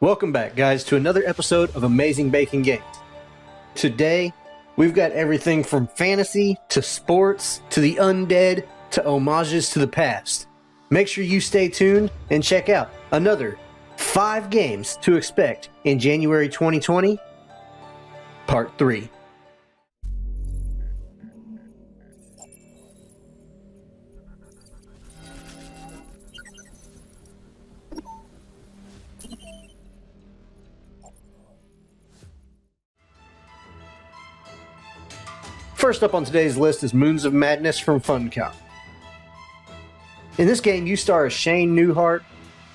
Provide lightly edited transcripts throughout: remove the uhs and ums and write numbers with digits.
Welcome back, guys, to another episode of Amazing Baking Games. Today, we've got everything from fantasy to sports to the undead to homages to the past. Make sure you stay tuned and check out another 5 games to expect in January 2020, Part 3. First up on today's list is Moons of Madness from Funcom. In this game, you star as Shane Newhart,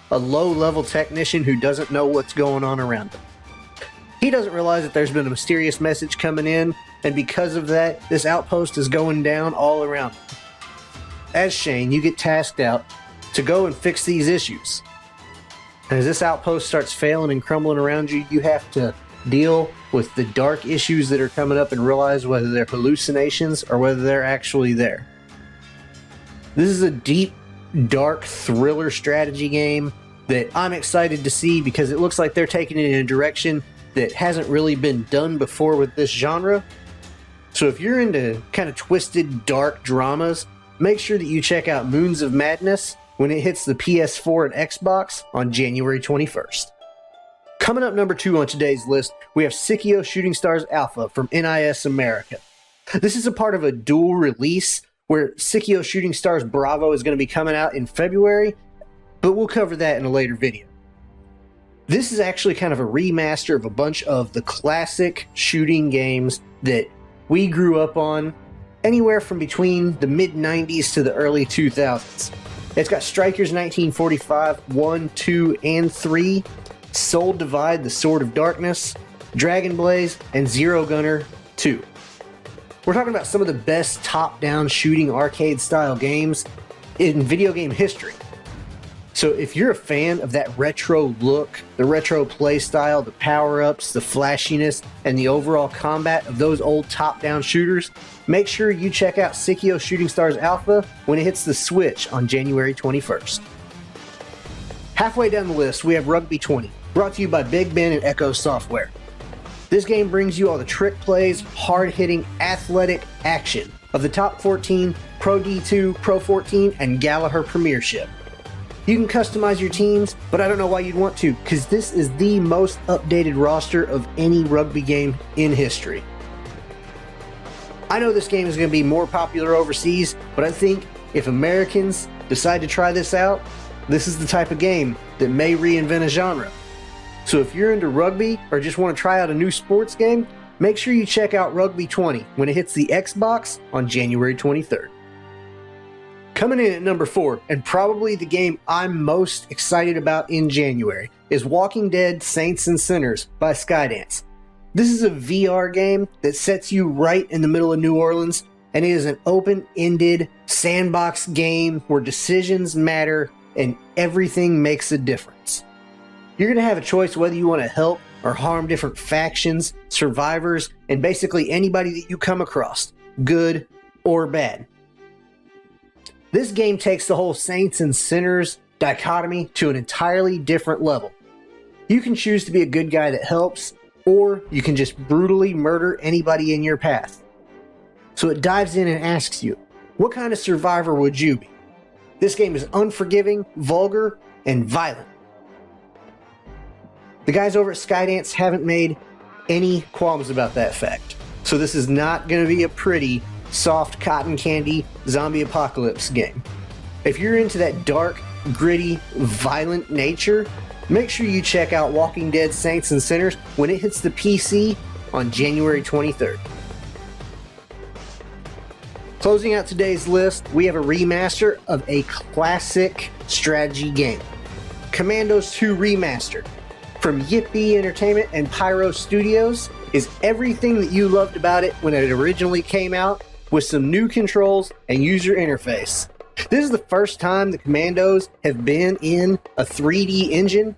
a low-level technician who doesn't know what's going on around him. He doesn't realize that there's been a mysterious message coming in, and because of that, this outpost is going down all around him. As Shane, you get tasked out to go and fix these issues. And as this outpost starts failing and crumbling around you, you have to deal with the dark issues that are coming up and realize whether they're hallucinations or whether they're actually there. This is a deep, dark thriller strategy game that I'm excited to see because it looks like they're taking it in a direction that hasn't really been done before with this genre. So if you're into kind of twisted, dark dramas, make sure that you check out Moons of Madness when it hits the PS4 and Xbox on January 21st. Coming up number 2 on today's list, we have Psikyo Shooting Stars Alpha from NIS America. This is a part of a dual release where Psikyo Shooting Stars Bravo is going to be coming out in February, but we'll cover that in a later video. This is actually kind of a remaster of a bunch of the classic shooting games that we grew up on anywhere from between the mid-90s to the early 2000s. It's got Strikers 1945, 1, 2, and 3, Soul Divide, The Sword of Darkness, Dragon Blaze, and Zero Gunner 2. We're talking about some of the best top-down shooting arcade-style games in video game history. So if you're a fan of that retro look, the retro play style, the power-ups, the flashiness, and the overall combat of those old top-down shooters, make sure you check out Psikyo Shooting Stars Alpha when it hits the Switch on January 21st. Halfway down the list, we have Rugby 20, brought to you by Big Ben and Echo Software. This game brings you all the trick plays, hard-hitting, athletic action of the top 14, Pro D2, Pro 14, and Gallagher Premiership. You can customize your teams, but I don't know why you'd want to, because this is the most updated roster of any rugby game in history. I know this game is going to be more popular overseas, but I think if Americans decide to try this out, this is the type of game that may reinvent a genre. So if you're into rugby or just want to try out a new sports game, make sure you check out Rugby 20 when it hits the Xbox on January 23rd. Coming in at number 4, and probably the game I'm most excited about in January, is Walking Dead Saints and Sinners by Skydance. This is a VR game that sets you right in the middle of New Orleans, and it is an open-ended sandbox game where decisions matter and everything makes a difference. You're going to have a choice whether you want to help or harm different factions, survivors, and basically anybody that you come across, good or bad. This game takes the whole saints and sinners dichotomy to an entirely different level. You can choose to be a good guy that helps, or you can just brutally murder anybody in your path. So it dives in and asks you, what kind of survivor would you be? This game is unforgiving, vulgar, and violent. The guys over at Skydance haven't made any qualms about that fact. So this is not going to be a pretty, soft cotton candy zombie apocalypse game. If you're into that dark, gritty, violent nature, make sure you check out Walking Dead Saints and Sinners when it hits the PC on January 23rd. Closing out today's list, we have a remaster of a classic strategy game, Commandos 2 Remastered. From Yippee Entertainment and Pyro Studios is everything that you loved about it when it originally came out, with some new controls and user interface. This is the first time the Commandos have been in a 3D engine,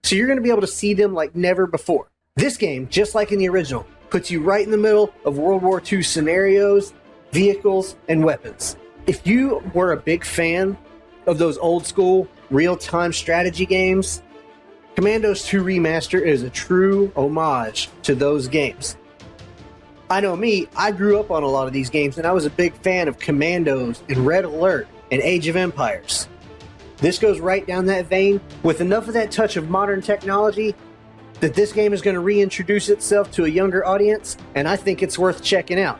so you're going to be able to see them like never before. This game, just like in the original, puts you right in the middle of World War II scenarios, vehicles, and weapons. If you were a big fan of those old school real-time strategy games, Commandos 2 Remaster is a true homage to those games. I know me, I grew up on a lot of these games, and I was a big fan of Commandos and Red Alert and Age of Empires. This goes right down that vein with enough of that touch of modern technology that this game is going to reintroduce itself to a younger audience, and I think it's worth checking out.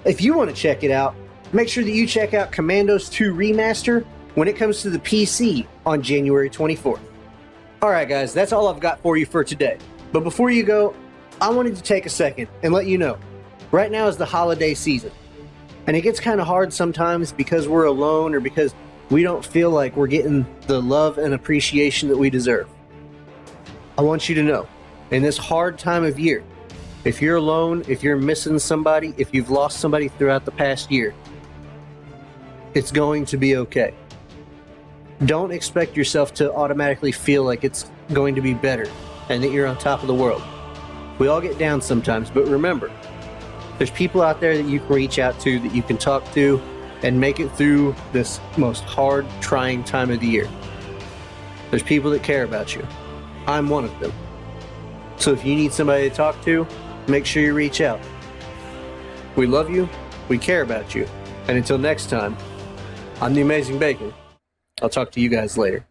If you want to check it out, make sure that you check out Commandos 2 Remaster when it comes to the PC on January 24th. Alright guys, that's all I've got for you for today. But before you go, I wanted to take a second and let you know, right now is the holiday season. And it gets kind of hard sometimes because we're alone or because we don't feel like we're getting the love and appreciation that we deserve. I want you to know, in this hard time of year, if you're alone, if you're missing somebody, if you've lost somebody throughout the past year, it's going to be okay. Don't expect yourself to automatically feel like it's going to be better and that you're on top of the world. We all get down sometimes, but remember, there's people out there that you can reach out to, that you can talk to, and make it through this most hard, trying time of the year. There's people that care about you. I'm one of them. So if you need somebody to talk to, make sure you reach out. We love you, we care about you, and until next time, I'm the Amazing Bacon. I'll talk to you guys later.